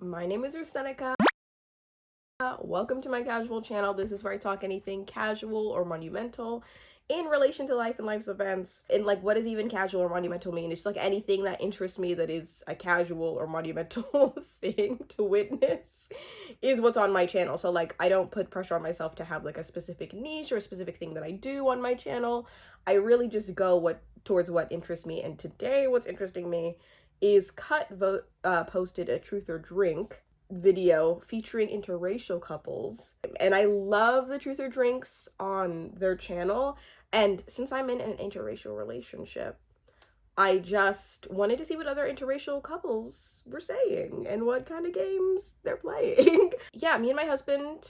My name is Rusenica. Welcome to my casual channel. This is where I talk anything casual or monumental in relation to life and life's events. And like, what does even casual or monumental mean? It's like anything that interests me that is a casual or monumental thing to witness is what's on my channel. So like, I don't put pressure on myself to have like a specific niche or a specific thing that I do on my channel. I really just go towards what interests me. And today what's interesting me is posted a Truth or Drink video featuring interracial couples, and I love the Truth or Drinks on their channel. And since I'm in an interracial relationship, I just wanted to see what other interracial couples were saying and what kind of games they're playing. Yeah, me and my husband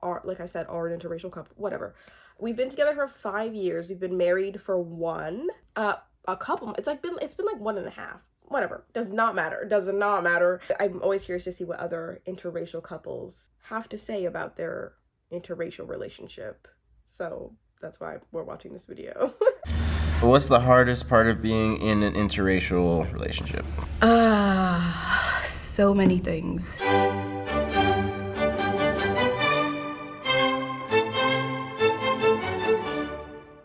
are, like I said, are an interracial couple. Whatever. We've been together for 5 years. We've been married for one. A couple. It's been like 1.5. Whatever, does not matter. I'm always curious to see what other interracial couples have to say about their interracial relationship. So that's why we're watching this video. What's the hardest part of being in an interracial relationship? So many things.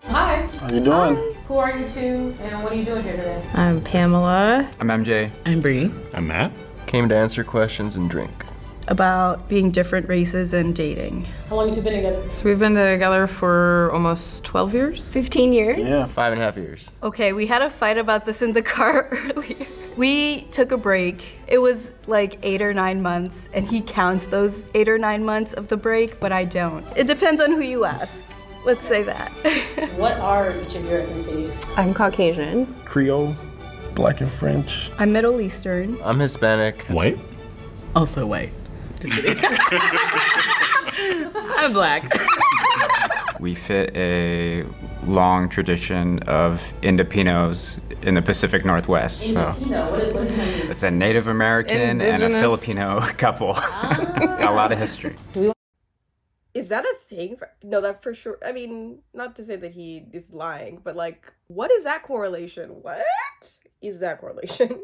Hi. How you doing? Who are you two, and what are you doing here today? I'm Pamela. I'm MJ. I'm Bree. I'm Matt. Came to answer questions and drink. About being different races and dating. How long have you been together? So we've been together for almost 12 years. 15 years? Yeah. 5.5 years. Okay, we had a fight about this in the car earlier. We took a break. It was like 8 or 9 months, and he counts those 8 or 9 months of the break, but I don't. It depends on who you ask. Let's say that. What are each of your ethnicities? I'm Caucasian. Creole, Black and French. I'm Middle Eastern. I'm Hispanic. White. Also white. Just kidding. I'm Black. We fit a long tradition of Indopinos in the Pacific Northwest. Indopino, what does that mean? It's a Native American and a Indigenous. Filipino couple. Got a lot of history. Is that a thing? No, that for sure. I mean, not to say that he is lying, but like, what is that correlation? What is that correlation?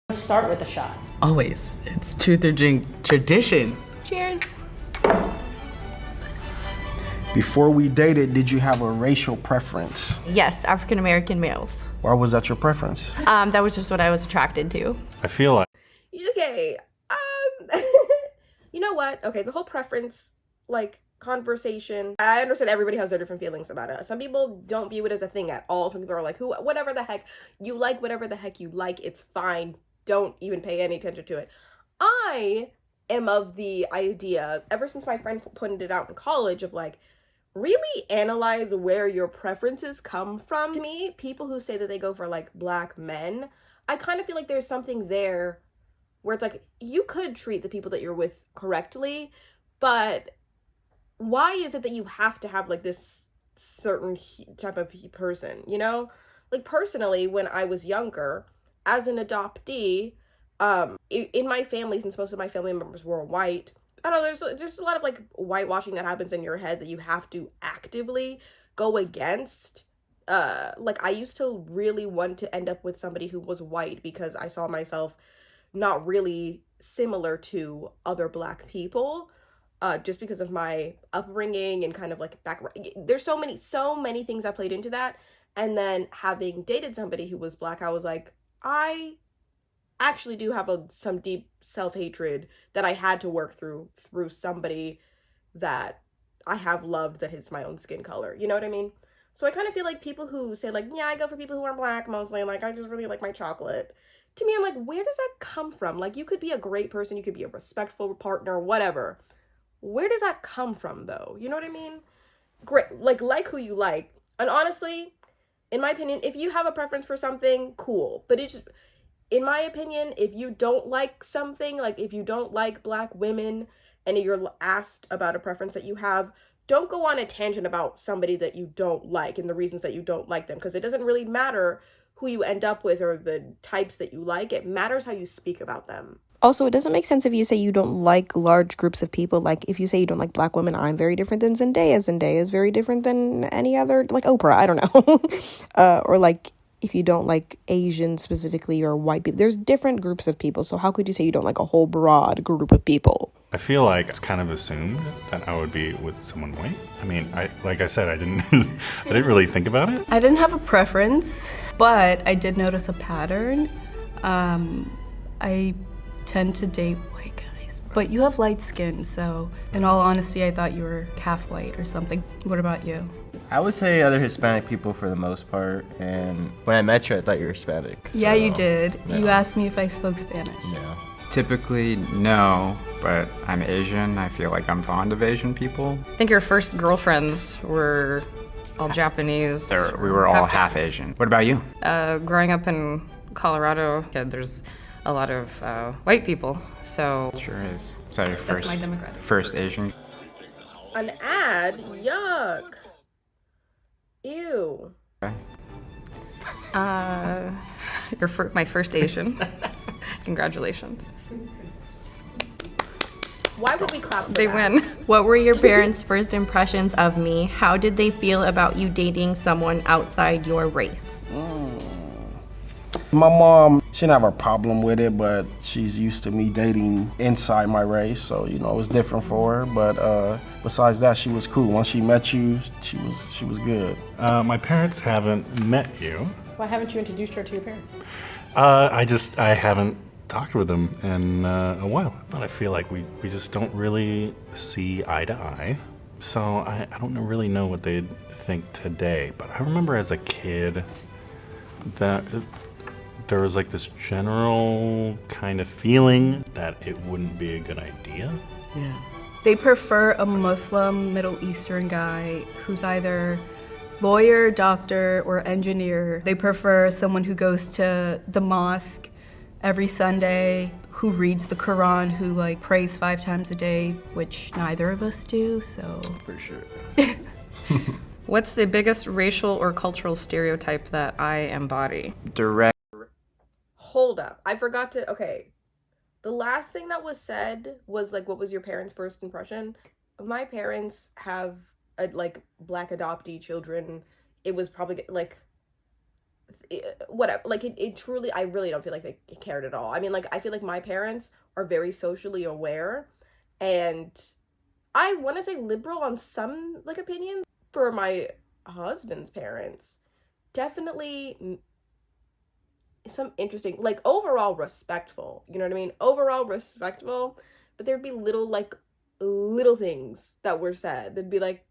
Let's start with a shot. Always. It's Truth or Drink tradition. Cheers. Before we dated, did you have a racial preference? Yes, African American males. Why was that your preference? That was just what I was attracted to. I feel like Okay, you know what? Okay, the whole preference, like, conversation, I understand everybody has their different feelings about it. Some people don't view it as a thing at all. Some people are like, whatever the heck, you like whatever the heck you like, it's fine. Don't even pay any attention to it. I am of the idea, ever since my friend pointed it out in college, of like, really analyze where your preferences come from. To me, people who say that they go for like Black men, I kind of feel like there's something there where it's like, you could treat the people that you're with correctly, but why is it that you have to have like this certain type of person, you know? Like, personally, when I was younger, as an adoptee, in my family, since most of my family members were white, I don't know, there's a lot of like whitewashing that happens in your head that you have to actively go against. Like, I used to really want to end up with somebody who was white because I saw myself not really similar to other Black people, just because of my upbringing and kind of like background. There's so many things that played into that. And then having dated somebody who was Black, I was like, I actually do have some deep self-hatred that I had to work through somebody that I have loved that is my own skin color. You know what I mean? So I kind of feel like people who say like, yeah, I go for people who are Black mostly, like, I just really like my chocolate. To me, I'm like, where does that come from? Like, you could be a great person, you could be a respectful partner, whatever. Where does that come from, though? You know what I mean? Great, like who you like. And honestly, in my opinion, if you have a preference for something, cool. But it's just, in my opinion, if you don't like something, like if you don't like Black women and you're asked about a preference that you have, don't go on a tangent about somebody that you don't like and the reasons that you don't like them, because it doesn't really matter who you end up with or the types that you like. It matters how you speak about them. Also, it doesn't make sense if you say you don't like large groups of people. Like, if you say you don't like Black women, I'm very different than Zendaya. Zendaya is very different than any other, like Oprah, I don't know. Or like, if you don't like Asian specifically or white people. There's different groups of people. So how could you say you don't like a whole broad group of people? I feel like it's kind of assumed that I would be with someone white. I mean, like I said, I didn't I didn't really think about it. I didn't have a preference, but I did notice a pattern. I tend to date white guys, but you have light skin, so in all honesty, I thought you were half white or something. What about you? I would say other Hispanic people for the most part, and when I met you, I thought you were Hispanic. Yeah, so, you did. no. You asked me if I spoke Spanish. Yeah. Typically, no, but I'm Asian. I feel like I'm fond of Asian people. I think your first girlfriends were all Japanese. We were all half Asian. What about you? Growing up in Colorado, there's a lot of white people, so Sure is. Is that your first, my demographic. first Asian? An ad? Yuck. Ew. Okay. my first Asian. Congratulations. Why would we clap for They that? win. What were your parents' first impressions of me? How did they feel about you dating someone outside your race? My mom, she didn't have a problem with it, but she's used to me dating inside my race, so you know it was different for her. But besides that, she was cool. Once she met you, she was good. My parents haven't met you. Why haven't you introduced her to your parents? I haven't talked with them in a while, but I feel like we just don't really see eye to eye. So I don't really know what they'd think today. But I remember as a kid that there was like this general kind of feeling that it wouldn't be a good idea. Yeah. They prefer a Muslim Middle Eastern guy who's either lawyer, doctor, or engineer. They prefer someone who goes to the mosque every Sunday, who reads the Quran, who like prays 5 times a day, which neither of us do, so. For sure. What's the biggest racial or cultural stereotype that I embody? Direct. Hold up. I forgot to. Okay. The last thing that was said was like, what was your parents' first impression? My parents have like black adoptee children. It was probably like whatever. Like it truly, I really don't feel like they cared at all. I mean, like I feel like my parents are very socially aware, and I want to say liberal on some like opinions. For my husband's parents, definitely some interesting, like overall respectful, you know what I mean? Overall respectful, but there'd be little things that were said. They'd be like,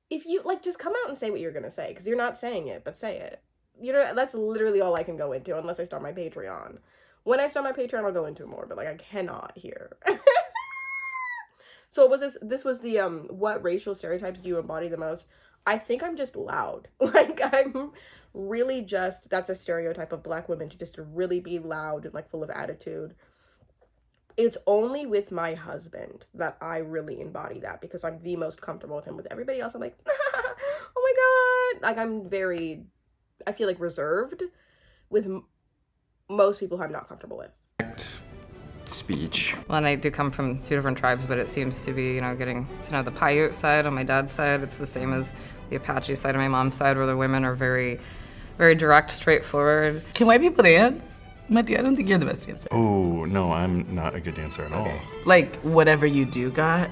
if you like, just come out and say what you're gonna say, because you're not saying it, but say it. You know, that's literally all I can go into unless I start my Patreon. When I start my Patreon, I'll go into it more, but like I cannot here. So was this was the what racial stereotypes do you embody the most? I think I'm just loud. Like I'm really just, that's a stereotype of black women, to just really be loud and like full of attitude. It's only with my husband that I really embody that, because I'm the most comfortable with him. With everybody else, I'm like, oh my god. Like I feel like reserved. With most people who I'm not comfortable with. Speech. Well, and I do come from 2 different tribes, but it seems to be, getting to know the Paiute side on my dad's side. It's the same as the Apache side on my mom's side, where the women are very, very direct, straightforward. Can white people dance? Matthew, I don't think you're the best dancer. Oh, no, I'm not a good dancer at all. Like, whatever you do got,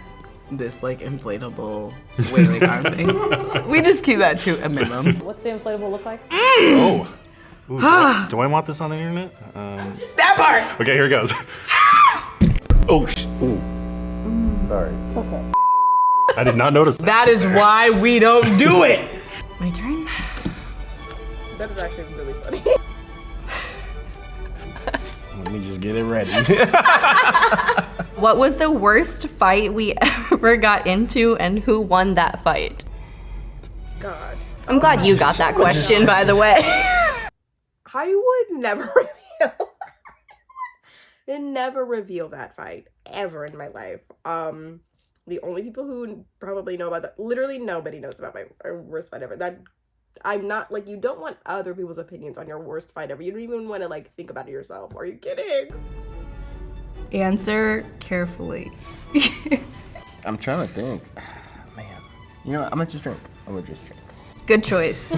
this like inflatable wailing arm thing, we just keep that to a minimum. What's the inflatable look like? Oh. Ooh, do I want this on the internet? That part! Okay, here it goes. Oh, ooh. Sorry. Okay. I did not notice that. That is why we don't do it! My turn? That is actually really funny. Let me just get it ready. What was the worst fight we ever got into, and who won that fight? God. I'm glad you got that question, by the way. I would never reveal. Never reveal that fight ever in my life. The only people who probably know about that, literally nobody knows about my worst fight ever. That I'm not like, you don't want other people's opinions on your worst fight ever. You don't even want to like think about it yourself. Are you kidding? Answer carefully. I'm trying to think. Man. You know what? I'm gonna just drink. Good choice.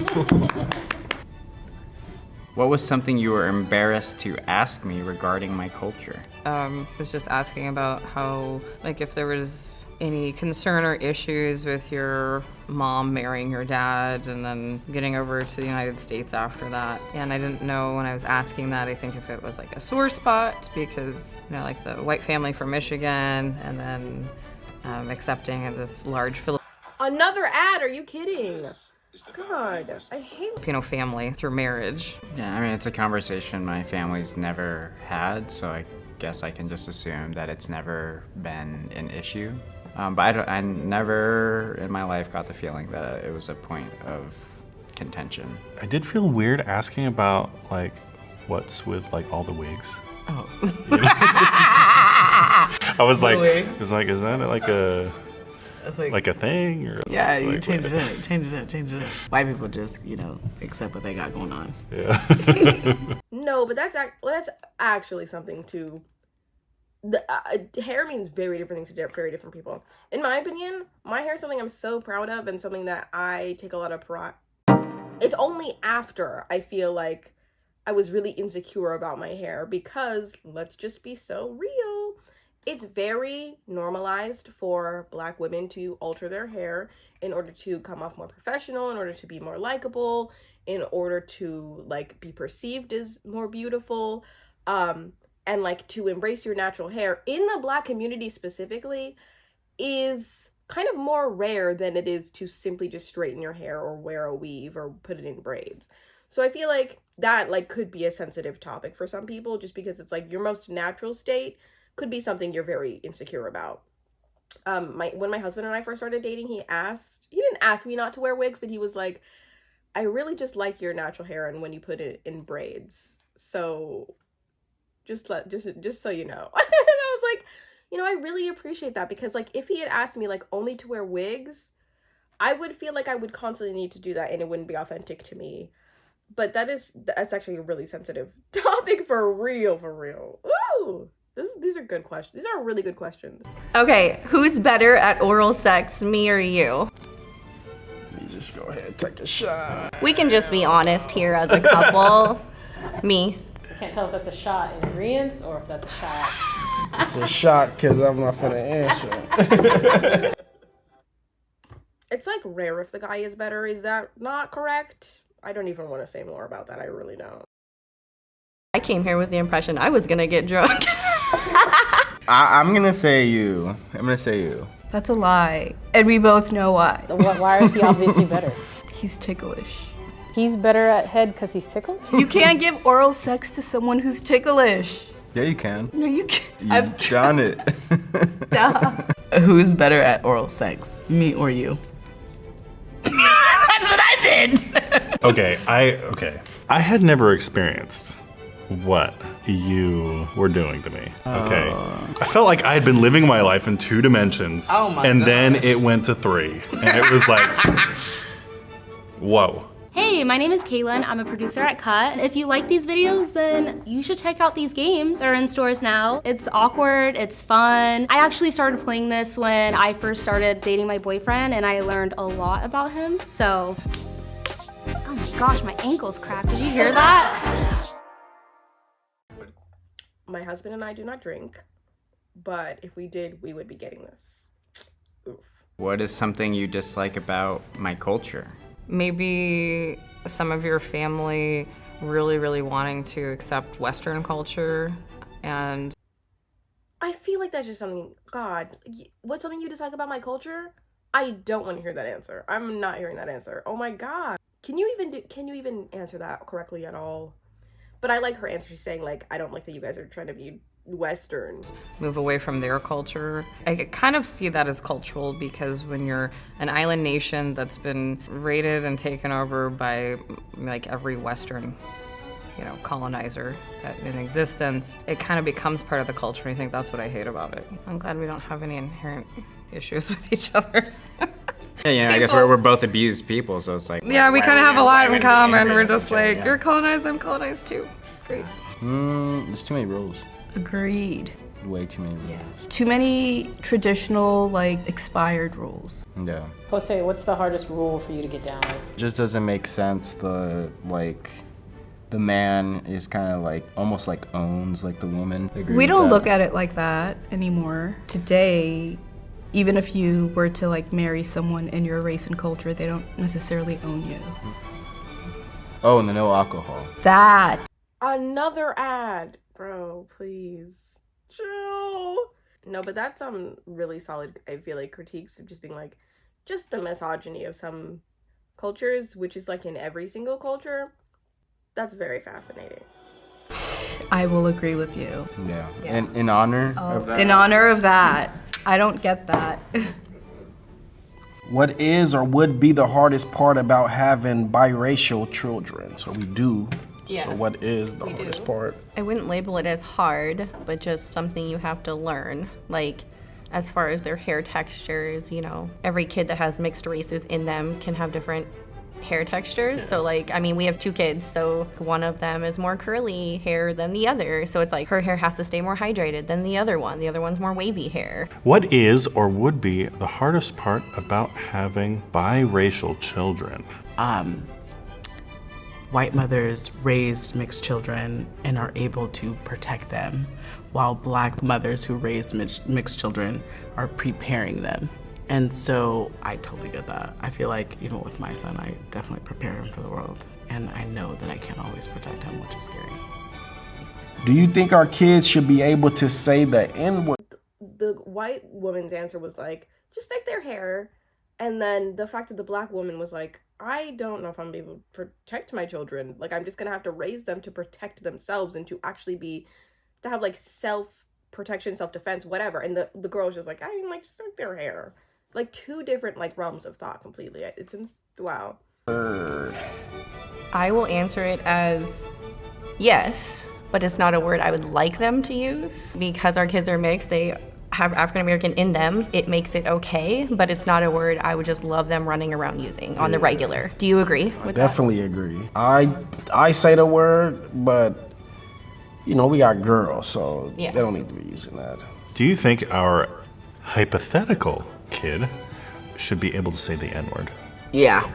What was something you were embarrassed to ask me regarding my culture? Was just asking about how, like, if there was any concern or issues with your mom marrying your dad and then getting over to the United States after that. And I didn't know when I was asking that, I think if it was like a sore spot because, you know, like the white family from Michigan and then accepting this large Another ad, are you kidding? God, I hate Filipino family through marriage. Yeah, I mean, it's a conversation my family's never had, so I guess I can just assume that it's never been an issue. But I never in my life got the feeling that it was a point of contention. I did feel weird asking about, like, what's with, like, all the wigs. Oh. I was like, wigs. is that like a... It's like a thing? Or yeah, you like, change it up, change it up, change it up. White people just, you know, accept what they got going on. Yeah. No, but that's actually something to. The hair means very different things to very different people. In my opinion, my hair is something I'm so proud of and something that I take a lot of pride. It's only after I feel like I was really insecure about my hair because, let's just be so real, it's very normalized for Black women to alter their hair in order to come off more professional, in order to be more likable, in order to, like, be perceived as more beautiful, and, like, to embrace your natural hair in the Black community specifically is kind of more rare than it is to simply just straighten your hair or wear a weave or put it in braids. So I feel like that, like, could be a sensitive topic for some people just because it's like your most natural state could be something you're very insecure about. When my husband and I first started dating, he didn't ask me not to wear wigs, but he was like, I really just like your natural hair and when you put it in braids. So just so you know. And I was like, you know, I really appreciate that because, like, if he had asked me, like, only to wear wigs, I would feel like I would constantly need to do that and it wouldn't be authentic to me. But that's actually a really sensitive topic for real. Ooh! These are good questions. These are really good questions. Okay, who's better at oral sex, me or you? You just go ahead and take a shot. We can just be honest here as a couple. Me. Can't tell if that's a shot in ingredients or if that's a shot. It's a shot because I'm not finna answer. It's like rare if the guy is better. Is that not correct? I don't even want to say more about that. I really don't. I came here with the impression I was gonna get drunk. I'm gonna say you. I'm gonna say you. That's a lie. And we both know why. Why is he obviously better? He's ticklish. He's better at head because he's tickled? You can't give oral sex to someone who's ticklish. Yeah, you can. No, you can't. You've done it. Stop. Who's better at oral sex, me or you? That's what I did. Okay. I had never experienced what you were doing to me. Okay. I felt like I had been living my life in 2 dimensions. Oh my and gosh. then it went to 3. And it was like, whoa. Hey, my name is Caitlin. I'm a producer at Cut. If you like these videos, then you should check out these games. They're in stores now. It's awkward, it's fun. I actually started playing this when I first started dating my boyfriend and I learned a lot about him. So, oh my gosh, my ankle's cracked. Did you hear that? My husband and I do not drink, but if we did, we would be getting this. Oof. What is something you dislike about my culture? Maybe some of your family really wanting to accept Western culture and I feel like that's just something, God, what's something you dislike about my culture? I don't want to hear that answer. I'm not hearing that answer. Oh my God. Can you even answer that correctly at all? But I like her answer. She's saying, like, I don't like that you guys are trying to be Western. move away from their culture. I kind of see that as cultural because when you're an island nation that's been raided and taken over by like every Western, you know, colonizer in existence, it kind of becomes part of the culture. I think that's what I hate about it. I'm glad we don't have any inherent issues with each other. Yeah, you know, I guess we're both abused people, so it's like... Yeah, we kind of have a lot in common. We're just like, yeah. you're colonized, I'm colonized too. Great. There's too many rules. Agreed. Way too many rules. Too many traditional, like, expired rules. Yeah. Jose, what's the hardest rule for you to get down with? It just doesn't make sense, the, like, the man is kind of like almost like owns like the woman. We don't look at it like that anymore. Today, even if you were to like marry someone in your race and culture, they don't necessarily own you. Oh, and the no alcohol. That. Another ad. Bro, please. Chill. No, but that's really solid, I feel like, critiques of just being like, just the misogyny of some cultures, which is like in every single culture. That's very fascinating. I will agree with you. Yeah. And in honor of that. In honor of that. I don't get that. What is or would be the hardest part about having biracial children? So we do. Yeah. So what is the hardest part? I wouldn't label it as hard, but just something you have to learn. Like, as far as their hair textures, you know, every kid that has mixed races in them can have different hair textures. So like, I mean, we have 2 kids, so one of them is more curly hair than the other. So it's like her hair has to stay more hydrated than the other one. The other one's more wavy hair. What is or would be the hardest part about having biracial children? White mothers raised mixed children and are able to protect them, while black mothers who raise mixed children are preparing them. And so I totally get that. I feel like even with my son, I definitely prepare him for the world. And I know that I can't always protect him, which is scary. Do you think our kids should be able to say the N-word? The white woman's answer was like, just take their hair. And then the fact that the black woman was like, I don't know if I'm gonna be able to protect my children. Like, I'm just gonna have to raise them to protect themselves and to actually to have like self-protection, self-defense, whatever. And the girl was just like, I mean, like, just take their hair. Like 2 different like realms of thought completely. Wow. I will answer it as yes, but it's not a word I would like them to use. Because our kids are mixed, they have African American in them, it makes it okay, but it's not a word I would just love them running around using on the regular. Do you agree with that? Definitely agree. I say the word, but you know, we got girls, so they don't need to be using that. Do you think our hypothetical kid should be able to say the N-word? Yeah.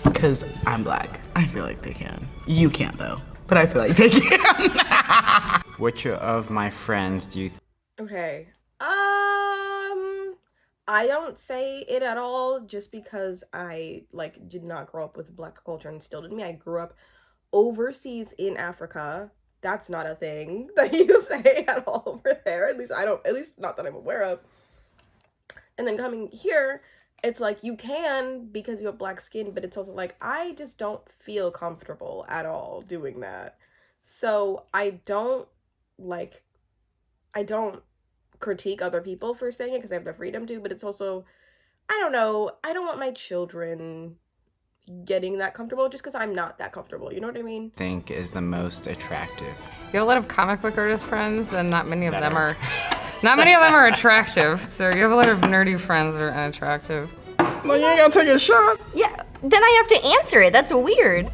Because I'm black. I feel like they can. You can't, though. But I feel like they can. Which of my friends do you Okay. I don't say it at all just because I like did not grow up with black culture instilled in me. I grew up overseas in Africa. That's not a thing that you say at all over there. At least not that I'm aware of. And then coming here, it's like you can because you have black skin, but it's also like I just don't feel comfortable at all doing that. So I don't critique other people for saying it because I have the freedom to, but it's also, I don't know, I don't want my children getting that comfortable just because I'm not that comfortable, you know what I mean? think is the most attractive? You have a lot of comic book artist friends, and not many of them are attractive. So you have a lot of nerdy friends that are unattractive. No, you ain't gotta take a shot. Yeah, then I have to answer it. That's weird.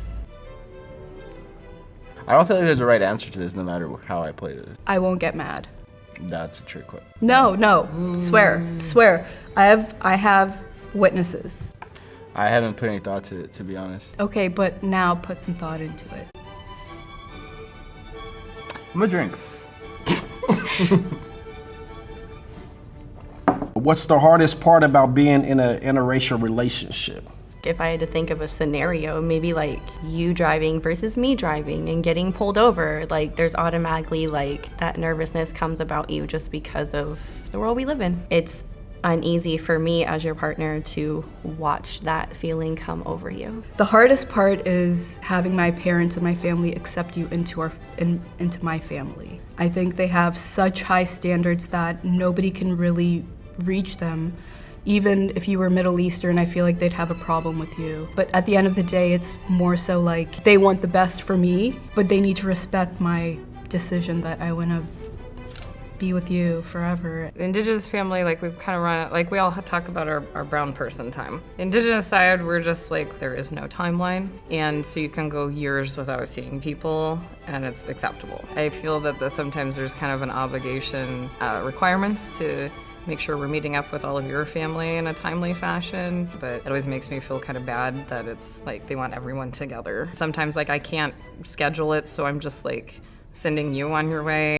I don't feel like there's a right answer to this no matter how I play this. I won't get mad. That's a trick question. No. Swear. I have witnesses. I haven't put any thought to it, to be honest. Okay, but now put some thought into it. I'm gonna drink. What's the hardest part about being in an interracial relationship? If I had to think of a scenario, maybe like you driving versus me driving and getting pulled over, like there's automatically like that nervousness comes about you just because of the world we live in. It's uneasy for me as your partner to watch that feeling come over you. The hardest part is having my parents and my family accept you into my family. I think they have such high standards that nobody can really reach them. Even if you were Middle Eastern, I feel like they'd have a problem with you. But at the end of the day, it's more so like they want the best for me, but they need to respect my decision that I want to be with you forever. Indigenous family, like we've kind of run it, like we all talk about our brown person time. Indigenous side, we're just like, there is no timeline. And so you can go years without seeing people and it's acceptable. I feel that sometimes there's kind of an obligation, requirements to make sure we're meeting up with all of your family in a timely fashion. But it always makes me feel kind of bad that it's like they want everyone together. Sometimes like I can't schedule it, so I'm just like sending you on your way.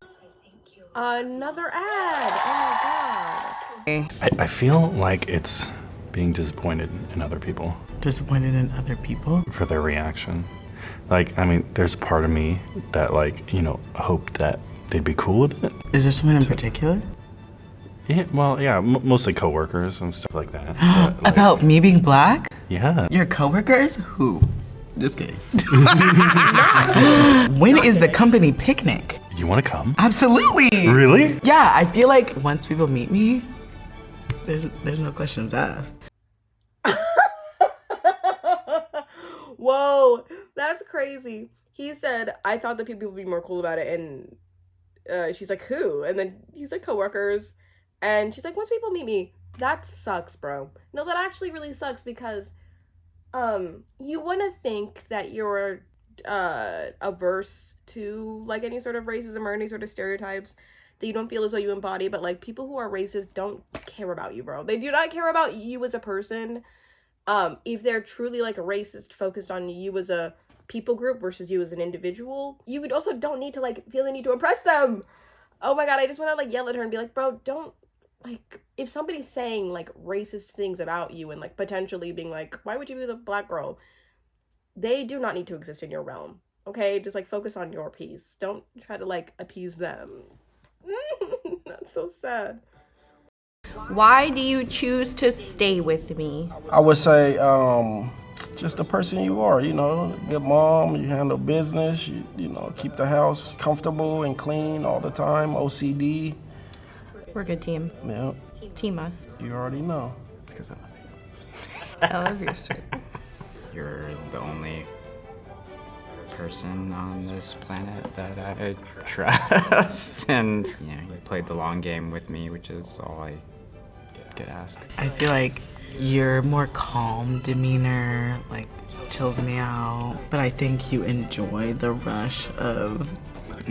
Another ad. Oh my god. I feel like it's being disappointed in other people. Disappointed in other people? For their reaction. Like, I mean, there's a part of me that, like, you know, hoped that they'd be cool with it. Is there someone in particular? Yeah, well, yeah, mostly coworkers and stuff like that. But, like, About me being black? Yeah. Your coworkers? Who? Just kidding. When is the company picnic? You want to come? Absolutely. Really? Yeah, I feel like once people meet me, there's no questions asked. Whoa, that's crazy. He said, I thought that people would be more cool about it, and she's like, who? And then he's like, coworkers. And she's like, once people meet me, that sucks, bro. No, that actually really sucks because you want to think that you're averse to like any sort of racism or any sort of stereotypes that you don't feel as though you embody, but like people who are racist don't care about you, bro. They do not care about you as a person. If they're truly like a racist focused on you as a people group versus you as an individual, you would also don't need to like feel the need to impress them. Oh my god, I just want to like yell at her and be like, bro, don't, like, if somebody's saying like racist things about you and like potentially being like, why would you be the black girl? They do not need to exist in your realm. Okay, just like focus on your piece. Don't try to like appease them. That's so sad. Why do you choose to stay with me? I would say just the person you are, you know, good mom, you handle business, you know, keep the house comfortable and clean all the time, OCD. We're a good team. Yeah. Team us. You already know. Because I love you. I love you, sweet. You're the only person on this planet that I trust. And, you know, you played the long game with me, which is all I could ask. I feel like your more calm demeanor, like, chills me out. But I think you enjoy the rush of...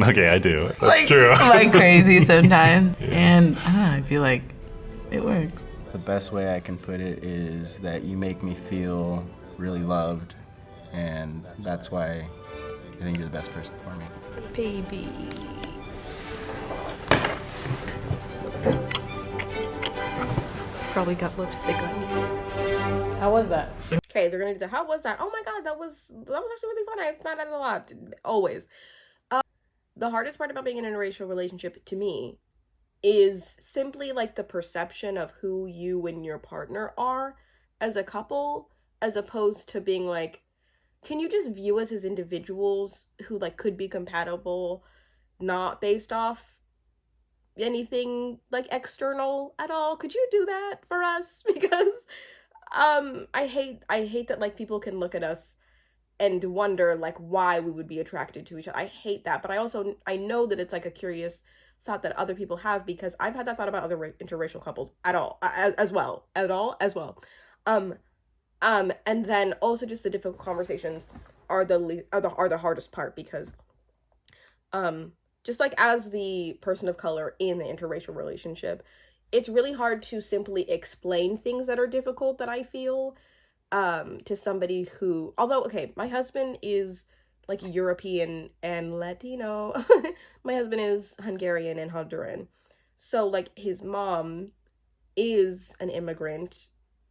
Okay, I do. That's like, true. Like crazy sometimes. Yeah. And I don't know, I feel like it works. The best way I can put it is that you make me feel really loved, and that's why I think you're the best person for me. Baby. Probably got lipstick on you. How was that? Okay, they're gonna do that. How was that? Oh my god, that was actually really fun. I found out a lot. Always. The hardest part about being in an interracial relationship to me is simply like the perception of who you and your partner are as a couple, as opposed to being like, can you just view us as individuals who like could be compatible, not based off anything like external at all? Could you do that for us? Because I hate that like people can look at us and wonder like why we would be attracted to each other. I hate that, but I know that it's like a curious thought that other people have, because I've had that thought about other interracial couples as well. And then also just the difficult conversations are the hardest part, because just like as the person of color in the interracial relationship, it's really hard to simply explain things that are difficult that I feel to somebody who, although, okay, my husband is like European and Latino. My husband is Hungarian and Honduran. So like his mom is an immigrant.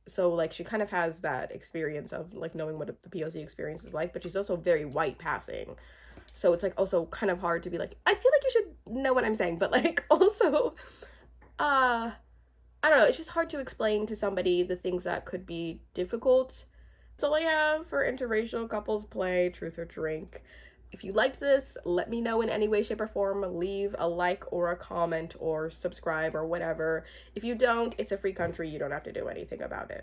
So like she kind of has that experience of like knowing what the POC experience is like, but she's also very white passing. So it's like also kind of hard to be like, I feel like you should know what I'm saying, but like also I don't know, it's just hard to explain to somebody the things that could be difficult. That's all I have for interracial couples play Truth or Drink. If you liked this, let me know in any way, shape, or form. Leave a like or a comment or subscribe or whatever. If you don't, it's a free country. You don't have to do anything about it.